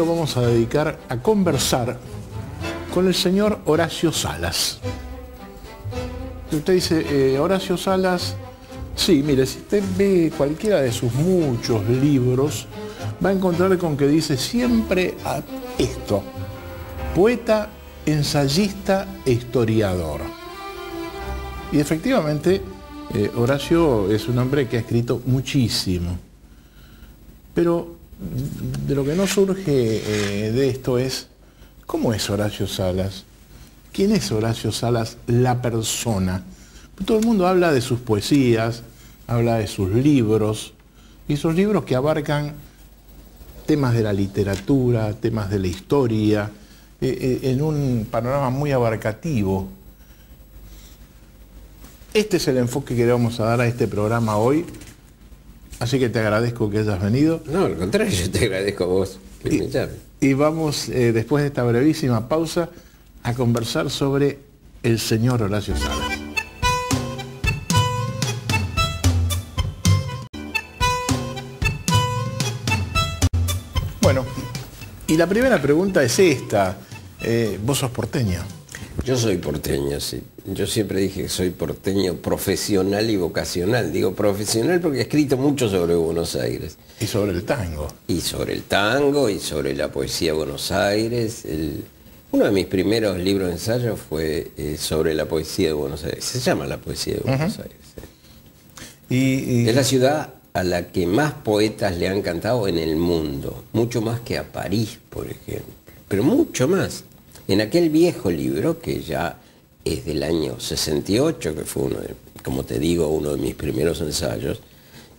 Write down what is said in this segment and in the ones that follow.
lo vamos a dedicar a conversar con el señor Horacio Salas. Y usted dice, Horacio Salas, sí, mire, si usted ve cualquiera de sus muchos libros, va a encontrar con que dice siempre esto: poeta, ensayista e historiador. Y efectivamente, Horacio es un hombre que ha escrito muchísimo. Pero de lo que no surge de esto es, ¿cómo es Horacio Salas? ¿Quién es Horacio Salas, la persona? Todo el mundo habla de sus poesías, habla de sus libros, y esos libros que abarcan temas de la literatura, temas de la historia, en un panorama muy abarcativo. Este es el enfoque que le vamos a dar a este programa hoy, así que te agradezco que hayas venido. No, al contrario, yo te agradezco a vos que me llames. Y vamos, después de esta brevísima pausa, a conversar sobre el señor Horacio Salas. Bueno, y la primera pregunta es esta. ¿Vos sos porteño? Yo soy porteño, sí. Yo siempre dije que soy porteño profesional y vocacional. Digo profesional porque he escrito mucho sobre Buenos Aires. Y sobre el tango. Y sobre el tango, y sobre la poesía de Buenos Aires. Uno de mis primeros libros de ensayo fue sobre la poesía de Buenos Aires. Se llama La poesía de Buenos Aires. Sí. Es la ciudad a la que más poetas le han cantado en el mundo. Mucho más que a París, por ejemplo. Pero mucho más. En aquel viejo libro, que ya es del año 68, que fue como te digo, uno de mis primeros ensayos,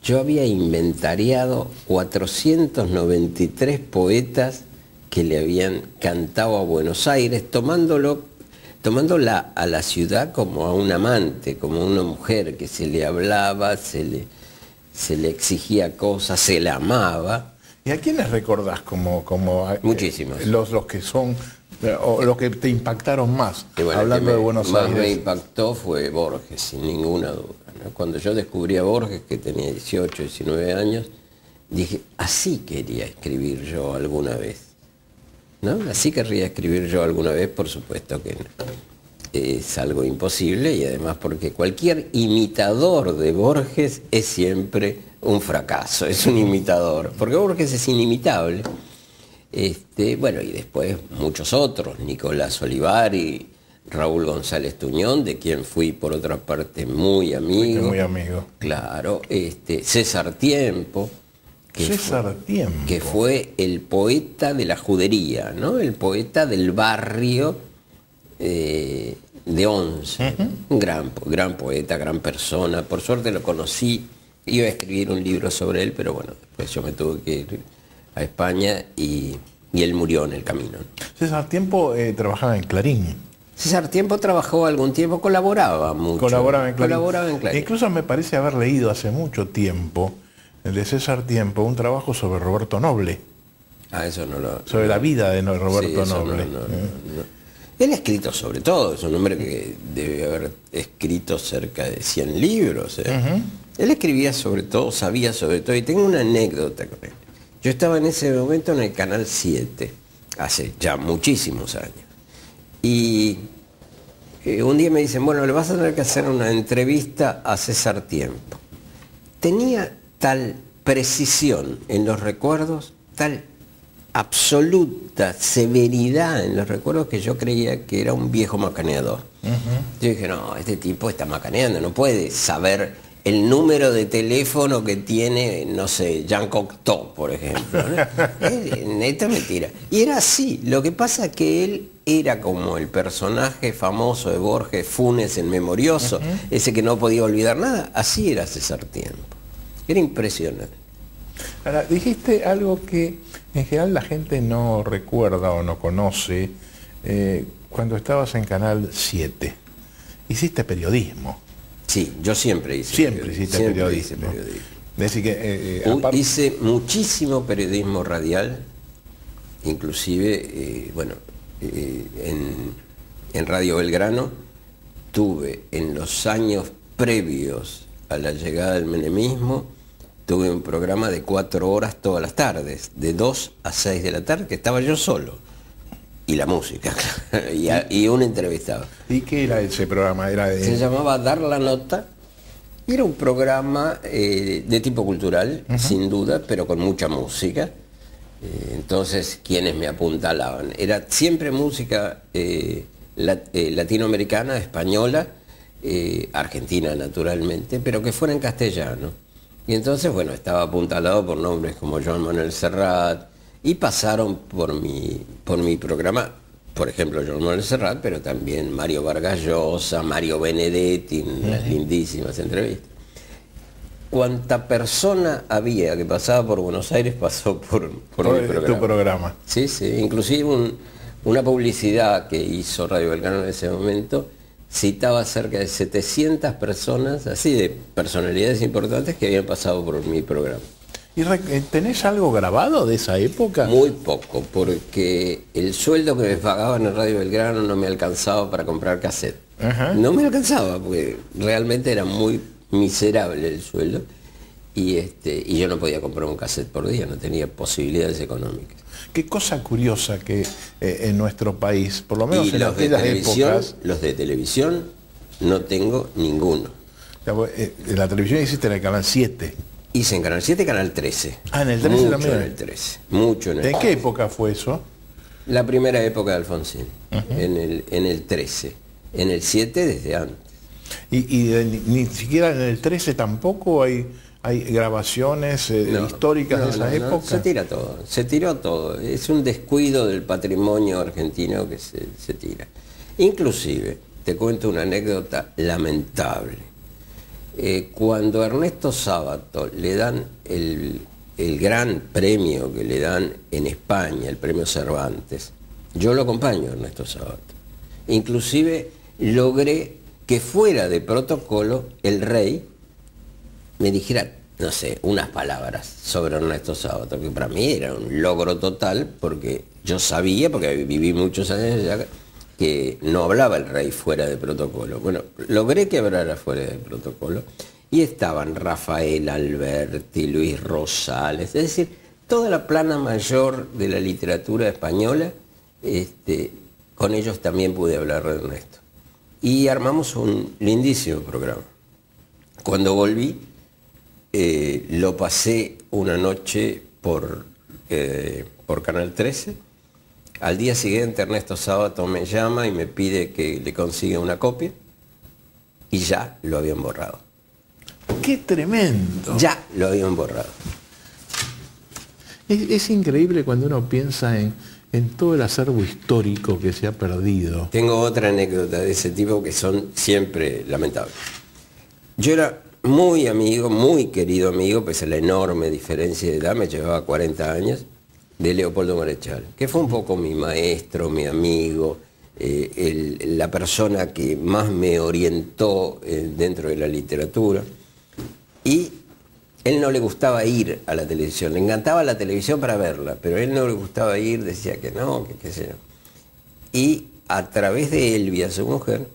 yo había inventariado 493 poetas que le habían cantado a Buenos Aires, tomándola a la ciudad como a un amante, como a una mujer que se le hablaba, se le exigía cosas, se la amaba. ¿Y a quiénes recordás como muchísimos? Los que son, o los que te impactaron más, bueno, hablando de Buenos Aires? Más me impactó fue Borges, sin ninguna duda, ¿no? Cuando yo descubrí a Borges, que tenía 18, 19 años, dije, así quería escribir yo alguna vez, ¿no? Así querría escribir yo alguna vez, por supuesto que no. Es algo imposible, y además porque cualquier imitador de Borges es siempre un fracaso, es un imitador, porque Borges es inimitable. Bueno, y después muchos otros, Nicolás Olivari, Raúl González Tuñón, de quien fui por otra parte muy amigo. Muy amigo. Claro, César Tiempo. Que fue el poeta de la judería, ¿no? El poeta del barrio de Once. Un gran poeta, gran persona. Por suerte lo conocí, iba a escribir un libro sobre él, pero bueno, después yo me tuve que ir a España y él murió en el camino. César Tiempo trabajaba en Clarín. César Tiempo trabajó algún tiempo, colaboraba mucho. Colaboraba en Clarín. Clarín. Incluso me parece haber leído hace mucho tiempo, de César Tiempo, un trabajo sobre Roberto Noble. Ah, eso no lo... Sobre la vida de Roberto sí, Noble. No. Él ha escrito sobre todo, es un hombre que debe haber escrito cerca de 100 libros. Él escribía sobre todo, sabía sobre todo, y tengo una anécdota con él. Yo estaba en ese momento en el Canal 7, hace ya muchísimos años. Y un día me dicen, bueno, le vas a tener que hacer una entrevista a César Tiempo. Tenía tal precisión en los recuerdos, tal absoluta severidad en los recuerdos, que yo creía que era un viejo macaneador. Yo dije, no, este tipo está macaneando, no puede saber el número de teléfono que tiene, no sé, Jean Cocteau, por ejemplo, ¿no? Neta mentira. Y era así. Lo que pasa es que él era como el personaje famoso de Borges, Funes el Memorioso, ese que no podía olvidar nada. Así era César Tiempo. Era impresionante. Ahora, dijiste algo que en general la gente no recuerda o no conoce. Cuando estabas en Canal 7, hiciste periodismo. Sí, yo siempre hice periodismo. Decir que, hice muchísimo periodismo radial, inclusive, en Radio Belgrano tuve en los años previos a la llegada del menemismo tuve un programa de 4 horas todas las tardes, de 2 a 6 de la tarde, que estaba yo solo. Y la música, claro, y un entrevistado. ¿Y qué era ese programa? Se llamaba Dar la Nota, y era un programa de tipo cultural, sin duda, pero con mucha música. Entonces, quienes me apuntalaban, era siempre música latinoamericana, española, argentina naturalmente, pero que fuera en castellano. Y entonces, bueno, estaba apuntalado por nombres como Joan Manuel Serrat, y pasaron por mi programa, por ejemplo, Joan Manuel Serrat, pero también Mario Vargas Llosa, Mario Benedetti, unas lindísimas entrevistas. Cuanta persona había que pasaba por Buenos Aires pasó por mi programa. Tu programa. Sí, sí, inclusive una publicidad que hizo Radio Belgrano en ese momento citaba cerca de 700 personas, así de personalidades importantes que habían pasado por mi programa. ¿Y tenés algo grabado de esa época? Muy poco, porque el sueldo que me pagaban en Radio Belgrano no me alcanzaba para comprar cassette. No me alcanzaba, porque realmente era muy miserable el sueldo, y yo no podía comprar un cassette por día, no tenía posibilidades económicas. Qué cosa curiosa que en nuestro país, por lo menos y en aquellas épocas... Los de televisión no tengo ninguno. En la televisión hiciste en el Canal 7. Hice en Canal 7 y Canal 13. Ah, en el 13 mucho también. En el 13. Mucho en el 13. ¿En qué época fue eso? La primera época de Alfonsín, en el 13. En el 7 desde antes. Ni siquiera en el 13 tampoco hay grabaciones históricas de esa época. Se tira todo, se tiró todo. Es un descuido del patrimonio argentino que se tira. Inclusive, te cuento una anécdota lamentable. Cuando a Ernesto Sábato le dan el gran premio que le dan en España, el premio Cervantes, yo lo acompaño a Ernesto Sábato. Inclusive logré que fuera de protocolo el rey me dijera, no sé, unas palabras sobre Ernesto Sábato, que para mí era un logro total, porque yo sabía, porque viví muchos años allá, que no hablaba el rey fuera de protocolo. Bueno, logré que hablara fuera de protocolo, y estaban Rafael Alberti, Luis Rosales, es decir, toda la plana mayor de la literatura española, con ellos también pude hablar de Ernesto. Y armamos un lindísimo programa. Cuando volví, lo pasé una noche por Canal 13. Al día siguiente Ernesto Sábato me llama y me pide que le consiga una copia, y ya lo habían borrado. ¡Qué tremendo! Ya lo habían borrado. Es increíble cuando uno piensa en todo el acervo histórico que se ha perdido. Tengo otra anécdota de ese tipo que son siempre lamentables. Yo era muy amigo, muy querido amigo, pese a la enorme diferencia de edad, me llevaba 40 años, de Leopoldo Marechal, que fue un poco mi maestro, mi amigo, la persona que más me orientó dentro de la literatura. Y él no le gustaba ir a la televisión, le encantaba la televisión para verla, pero a él no le gustaba ir, decía que no, que qué sé yo. Y a través de Elvia, su mujer,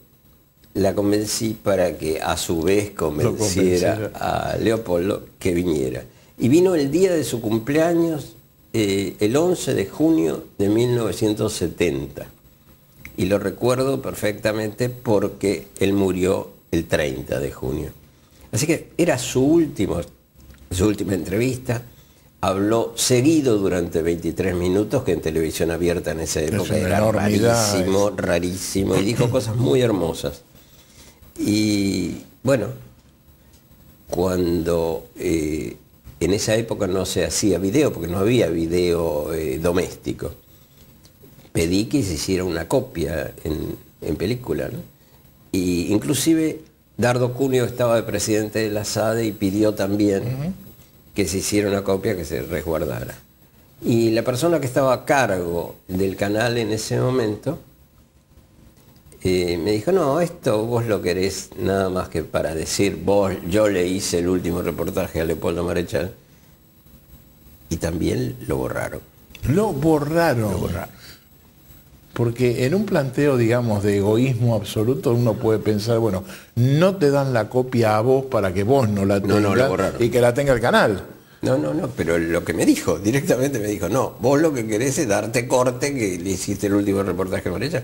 la convencí para que a su vez convenciera a Leopoldo que viniera. Y vino el día de su cumpleaños, el 11 de junio de 1970. Y lo recuerdo perfectamente porque él murió el 30 de junio. Así que era su última entrevista. Habló seguido durante 23 minutos, que en televisión abierta en esa época era rarísimo, rarísimo, y dijo cosas muy hermosas. Y bueno, cuando en esa época no se hacía video, porque no había video doméstico, pedí que se hiciera una copia en película, ¿no? Y inclusive Dardo Cuneo estaba de presidente de la SADE y pidió también que se hiciera una copia que se resguardara. Y la persona que estaba a cargo del canal en ese momento me dijo, no, esto vos lo querés nada más que para decir, yo le hice el último reportaje a Leopoldo Marechal, y también lo borraron. Lo borraron. Porque en un planteo, digamos, de egoísmo absoluto, uno puede pensar, bueno, no te dan la copia a vos para que vos no la tengas y que la tenga el canal. No, pero lo que me dijo, directamente me dijo, no, vos lo que querés es darte corte, que le hiciste el último reportaje con ella.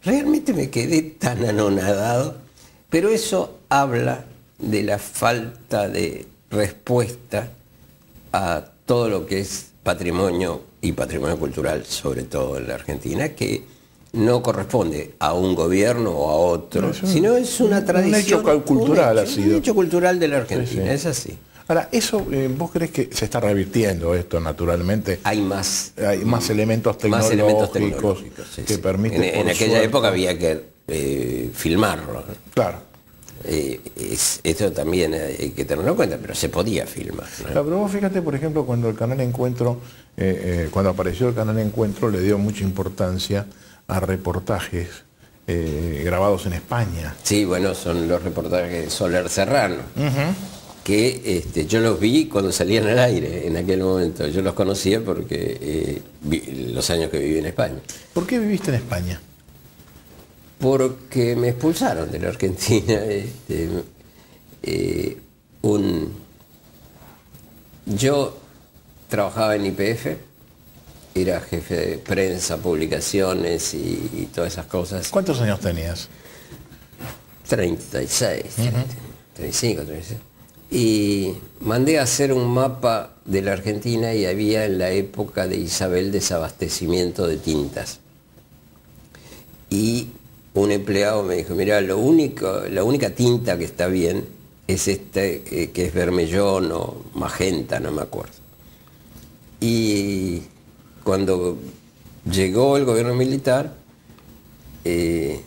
Realmente me quedé tan anonadado, pero eso habla de la falta de respuesta a todo lo que es patrimonio y patrimonio cultural, sobre todo en la Argentina, que no corresponde a un gobierno o a otro, sino es una tradición. Un hecho cultural ha sido. Un hecho cultural de la Argentina, sí, sí. Es así. Ahora, eso, ¿vos crees que se está revirtiendo esto naturalmente? Hay más elementos tecnológicos sí, que permiten... En aquella época había que filmarlo. Claro. Esto también hay que tenerlo en cuenta, pero se podía filmar, ¿no? Claro, pero vos fíjate, por ejemplo, cuando el canal Encuentro, cuando apareció el canal Encuentro, le dio mucha importancia a reportajes grabados en España. Sí, bueno, son los reportajes de Soler Serrano, que yo los vi cuando salían al aire en aquel momento. Yo los conocía porque los años que viví en España. ¿Por qué viviste en España? Porque me expulsaron de la Argentina. Yo trabajaba en YPF, era jefe de prensa, publicaciones y todas esas cosas. ¿Cuántos años tenías? 36, 35, 36. Y mandé a hacer un mapa de la Argentina y había en la época de Isabel desabastecimiento de tintas. Y un empleado me dijo, mira, la única tinta que está bien es que es vermellón o magenta, no me acuerdo. Y cuando llegó el gobierno militar, me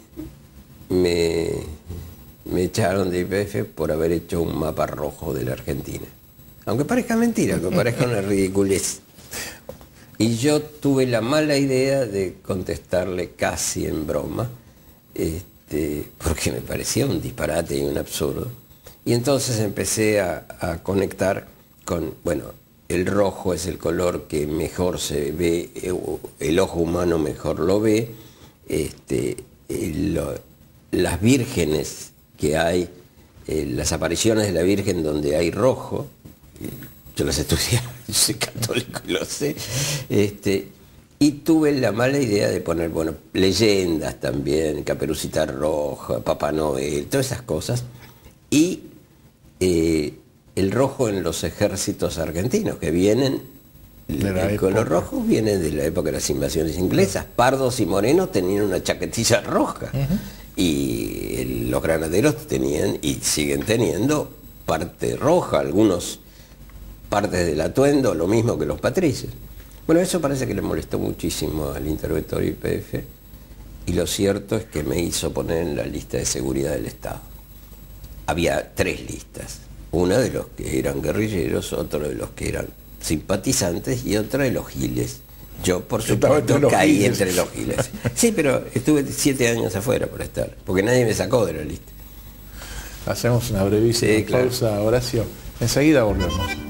echaron de YPF por haber hecho un mapa rojo de la Argentina. Aunque parezca mentira, aunque parezca una ridiculez. Y yo tuve la mala idea de contestarle casi en broma, porque me parecía un disparate y un absurdo. Y entonces empecé a conectar con, bueno, el rojo es el color que mejor se ve, el ojo humano mejor lo ve, las vírgenes que hay, las apariciones de la Virgen donde hay rojo, yo las estudié, yo soy católico y lo sé, y tuve la mala idea de poner, bueno, leyendas también, Caperucita Roja, Papá Noel, todas esas cosas, y el rojo en los ejércitos argentinos, que vienen, el color rojo viene de la época de las invasiones inglesas, pardos y morenos tenían una chaquetilla roja, y los granaderos tenían y siguen teniendo parte roja, algunos partes del atuendo, lo mismo que los patricios. Bueno, eso parece que le molestó muchísimo al interventor YPF, y lo cierto es que me hizo poner en la lista de seguridad del Estado. Había 3 listas, una de los que eran guerrilleros, otra de los que eran simpatizantes y otra de los giles. Yo, por supuesto, caí entre los giles. Sí, pero estuve 7 años afuera por estar, porque nadie me sacó de la lista. Hacemos una brevísima pausa, Horacio. Enseguida volvemos.